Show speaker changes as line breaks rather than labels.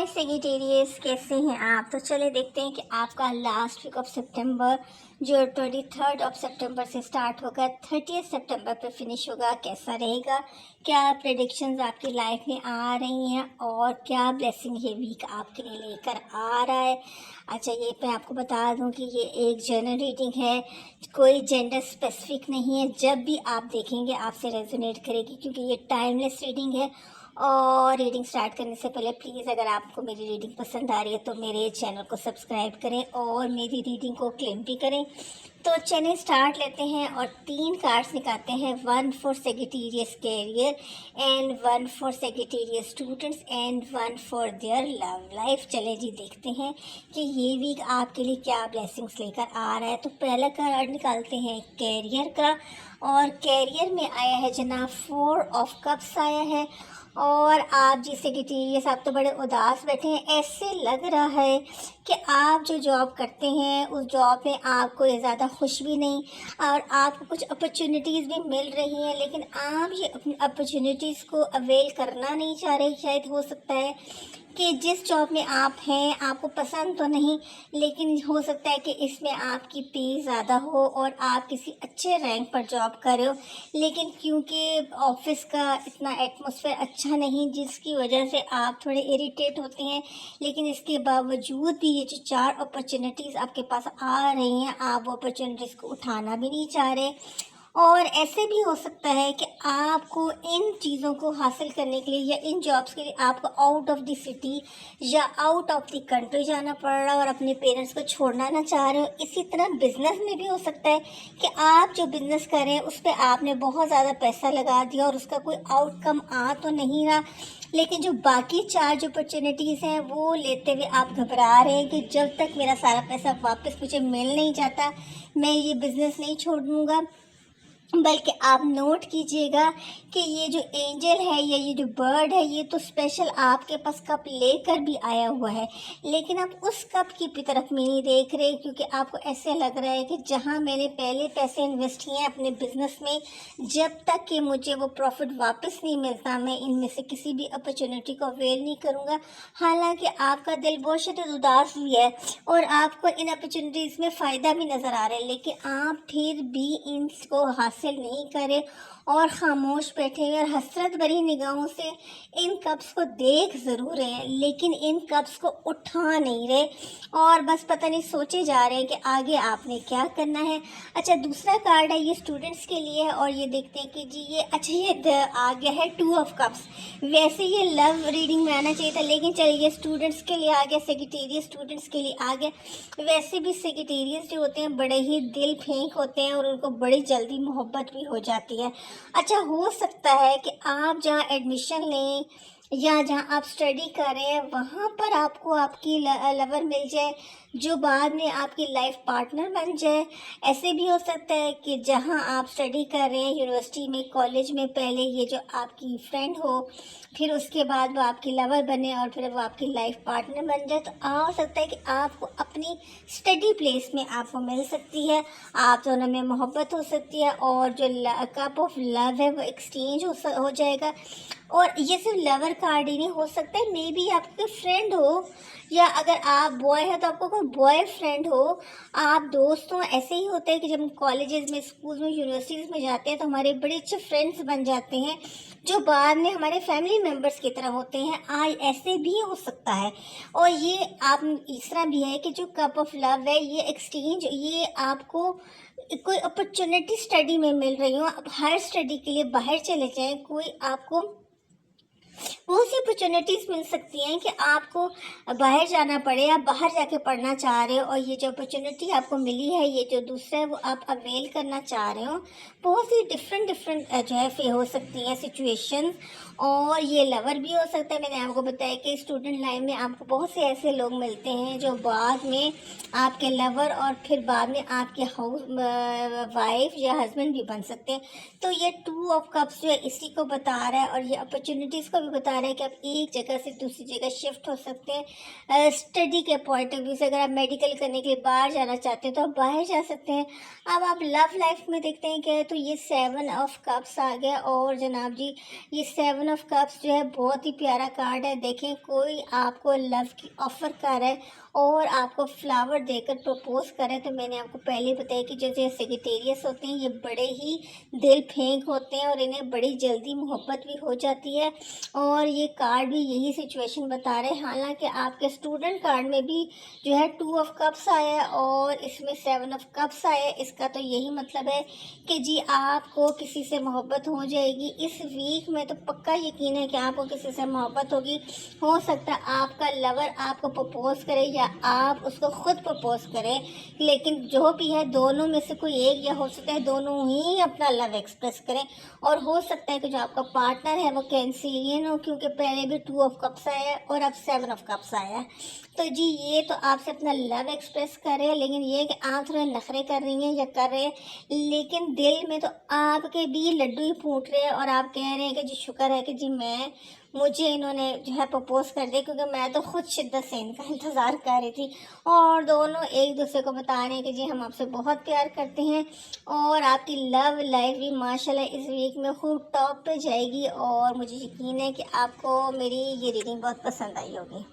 हाय Sagittarius, कैसे हैं आप। तो चले देखते हैं कि आपका लास्ट वीक ऑफ सितंबर जो 23 सितंबर से स्टार्ट होगा 30 सितंबर पे फिनिश होगा, कैसा रहेगा। क्या प्रेडिक्शंस आपकी लाइफ में आ रही हैं और क्या ब्लेसिंग ये वीक आपके लिए लेकर आ रहा है। अच्छा, ये मैं आपको बता दूं कि ये एक जनरल रीडिंग है, कोई जेंडर स्पेसिफिक नहीं है। जब भी आप देखेंगे आपसे रेजोनेट करेगी, क्योंकि ये टाइमलेस रीडिंग है। और रीडिंग स्टार्ट करने से पहले प्लीज़, अगर आपको मेरी रीडिंग पसंद आ रही है तो मेरे चैनल को सब्सक्राइब करें और मेरी रीडिंग को क्लेम भी करें। तो चलिए स्टार्ट लेते हैं और 3 कार्ड्स निकालते हैं। 1 for Sagittarius career and 1 for Sagittarius students and 1 for their love life. चले जी देखते हैं कि ये वीक आपके लिए क्या ब्लेसिंग्स लेकर आ रहा है। तो पहला कार्ड निकालते हैं कैरियर का, और कैरियर में आया है जनाब 4 ऑफ कप्स आया है। और आप जी सेक्रेटेरियस, आप तो बड़े उदास बैठे हैं। ऐसे लग रहा है कि आप जो जॉब करते हैं उस जॉब में आपको ज़्यादा खुश भी नहीं, और आपको कुछ अपॉर्चुनिटीज़ भी मिल रही हैं, लेकिन आप ये अपनी अपॉर्चुनिटीज़ को अवेल करना नहीं चाह रहे। शायद हो सकता है कि जिस जॉब में आप हैं आपको पसंद तो नहीं, लेकिन हो सकता है कि इसमें आपकी पे ज़्यादा हो और आप किसी अच्छे रैंक पर जॉब कर रहे हो, लेकिन क्योंकि ऑफिस का इतना एटमॉस्फेयर अच्छा नहीं, जिसकी वजह से आप थोड़े इरिटेट होते हैं। लेकिन इसके बावजूद भी ये जो 4 अपॉर्चुनिटीज़ आपके पास आ रही हैं, आप वो अपॉर्चुनिटीज़ को उठाना भी नहीं चाह रहे। और ऐसे भी हो सकता है कि आपको इन चीज़ों को हासिल करने के लिए या इन जॉब्स के लिए आपको आउट ऑफ द सिटी या आउट ऑफ द कंट्री जाना पड़ रहा है और अपने पेरेंट्स को छोड़ना ना चाह रहे हो। इसी तरह बिजनेस में भी हो सकता है कि आप जो बिजनेस कर रहे हैं उस पर आपने बहुत ज़्यादा पैसा लगा दिया और उसका कोई आउटकम आ तो नहीं रहा, लेकिन जो बाकी 4 जो अपॉर्चुनिटीज़ हैं वो लेते हुए आप घबरा रहे हैं कि जब तक मेरा सारा पैसा वापस मुझे मिल नहीं जाता मैं ये बिज़नेस नहीं छोड़ूंगा। बल्कि आप नोट कीजिएगा कि ये जो एंजल है या ये जो बर्ड है, ये तो स्पेशल आपके पास कप लेकर भी आया हुआ है, लेकिन आप उस कप की तरफ में नहीं देख रहे, क्योंकि आपको ऐसे लग रहा है कि जहां मैंने पहले पैसे इन्वेस्ट किए हैं अपने बिजनेस में, जब तक कि मुझे वो प्रॉफिट वापस नहीं मिलता मैं इनमें से किसी भी अपॉर्चुनिटी को अवेल नहीं करूँगा। हालांकि आपका दिल बहुत शदीद उदास भी है और आपको इन अपॉर्चुनिटीज़ में फ़ायदा भी नज़र आ रहा है, लेकिन आप फिर भी इनको हासिल नहीं करे और खामोश बैठे हुए और हसरत भरी निगाहों से इन कप्स को देख ज़रूर रहे हैं, लेकिन इन कप्स को उठा नहीं रहे और बस पता नहीं सोचे जा रहे हैं कि आगे आपने क्या करना है। अच्छा, दूसरा कार्ड है, ये स्टूडेंट्स के लिए है और ये देखते हैं कि जी ये अच्छा ये आ गया है 2 ऑफ कप्स। वैसे ये लव रीडिंग में आना चाहिए था, लेकिन चलिए ये स्टूडेंट्स के लिए आ गया, सेक्रेटेरियस स्टूडेंट्स के लिए आ गया। वैसे भी सेक्रेटेरियस जो होते हैं बड़े ही दिल फेंक होते हैं और उनको बड़ी जल्दी मोहब्बत भी हो जाती है। अच्छा, हो सकता है कि आप जहाँ एडमिशन लें या जहाँ आप स्टडी कर रहे हैं वहाँ पर आपको आपकी लवर मिल जाए जो बाद में आपकी लाइफ पार्टनर बन जाए। ऐसे भी हो सकता है कि जहाँ आप स्टडी कर रहे हैं यूनिवर्सिटी में, कॉलेज में, पहले ये जो आपकी फ्रेंड हो, फिर उसके बाद वो आपकी लवर बने और फिर वो आपकी लाइफ पार्टनर बन जाए। तो हो सकता है कि आपको अपनी स्टडी प्लेस में आपको मिल सकती है, आप दोनों में मोहब्बत हो सकती है और जो कप ऑफ लव है वो एक्सचेंज हो जाएगा। और ये सिर्फ लवर कार्ड ही नहीं, हो सकता है मे बी आपके फ्रेंड हो, या अगर आप बॉय है तो आपको कोई बॉय फ्रेंड हो, आप दोस्त हो। ऐसे ही होता है कि जब हम कॉलेजेस में, स्कूल में, यूनिवर्सिटीज़ में जाते हैं तो हमारे बड़े अच्छे फ्रेंड्स बन जाते हैं जो बाद में हमारे फैमिली मेम्बर्स की तरह होते हैं। आज ऐसे भी हो सकता है। और ये आप इस तरह भी है कि जो कप ऑफ लव है ये एक्सचेंज, ये आपको कोई अपॉर्चुनिटी स्टडी में मिल रही हो, आप हायर स्टडी के लिए बाहर चले जाएं, कोई आपको बहुत सी अपॉर्चुनिटीज़ मिल सकती हैं कि आपको बाहर जाना पड़े, आप बाहर जाके पढ़ना चाह रहे हो और ये जो अपॉर्चुनिटी आपको मिली है, ये जो दूसरा है वो आप अवेल करना चाह रहे हो। बहुत सी डिफरेंट जो है हो सकती हैं सिचुएशन। और ये लवर भी हो सकता है। मैंने आपको बताया कि स्टूडेंट लाइफ में आपको बहुत से ऐसे लोग मिलते हैं जो बाद में आपके लवर और फिर बाद में आपके हाउस वाइफ या हस्बैंड भी बन सकते हैं। तो ये 2 ऑफ कप्स जो है इसी को बता रहा है और ये अपॉर्चुनिटीज़ को भी बता रहा है कि आप एक जगह से दूसरी जगह शिफ्ट हो सकते हैं। स्टडी के पॉइंट ऑफ व्यू से अगर आप मेडिकल करने के लिए बाहर जाना चाहते हैं तो आप बाहर जा सकते हैं। अब आप लव लाइफ में देखते हैं क्या है, तो ये 7 ऑफ कप्स आ गया और जनाब जी ये 7 सेवन ऑफ कप्स जो है बहुत ही प्यारा कार्ड है। देखें, कोई आपको लव की ऑफ़र कर रहा है और आपको फ्लावर देकर प्रपोज करें। तो मैंने आपको पहले बताया कि जैसे सेगिटेरियस होते हैं, ये बड़े ही दिल फेंक होते हैं और इन्हें बड़ी जल्दी मोहब्बत भी हो जाती है। और ये कार्ड भी यही सिचुएशन बता रहे हैं। हालांकि आपके स्टूडेंट कार्ड में भी जो है 2 ऑफ कप्स आया है और इसमें 7 ऑफ कप्स आया है। इसका तो यही मतलब है कि जी आपको किसी से मोहब्बत हो जाएगी इस वीक में। तो पक्का यकीन है कि आपको किसी से मोहब्बत होगी। हो सकता है आपका लवर आपको प्रपोज करे या आप उसको खुद प्रपोज करें, लेकिन जो भी है दोनों में से कोई एक, या हो सकता है दोनों ही अपना लव एक्सप्रेस करें। और हो सकता है कि जो आपका पार्टनर है वो कैंसिलियन हो, क्योंकि पहले भी 2 ऑफ कप्स आया है और अब 7 ऑफ कप्स आया है। तो जी ये तो आपसे अपना लव एक्सप्रेस कर रहे हैं, लेकिन ये कि आप थोड़े नखरे कर रही हैं या कर रहे हैं, लेकिन दिल में तो आपके भी लड्डू ही फूट रहे हैं। और आप कह रहे हैं कि जी शुक्र है कि जी मुझे इन्होंने जो है प्रपोज कर दिया, क्योंकि मैं तो खुद शिद्दत से इनका इंतज़ार कर रही थी। और दोनों एक दूसरे को बता रहे हैं कि जी हम आपसे बहुत प्यार करते हैं। और आपकी लव लाइफ भी माशाल्लाह इस वीक में खूब टॉप पे जाएगी। और मुझे यकीन है कि आपको मेरी ये रीडिंग बहुत पसंद आई होगी।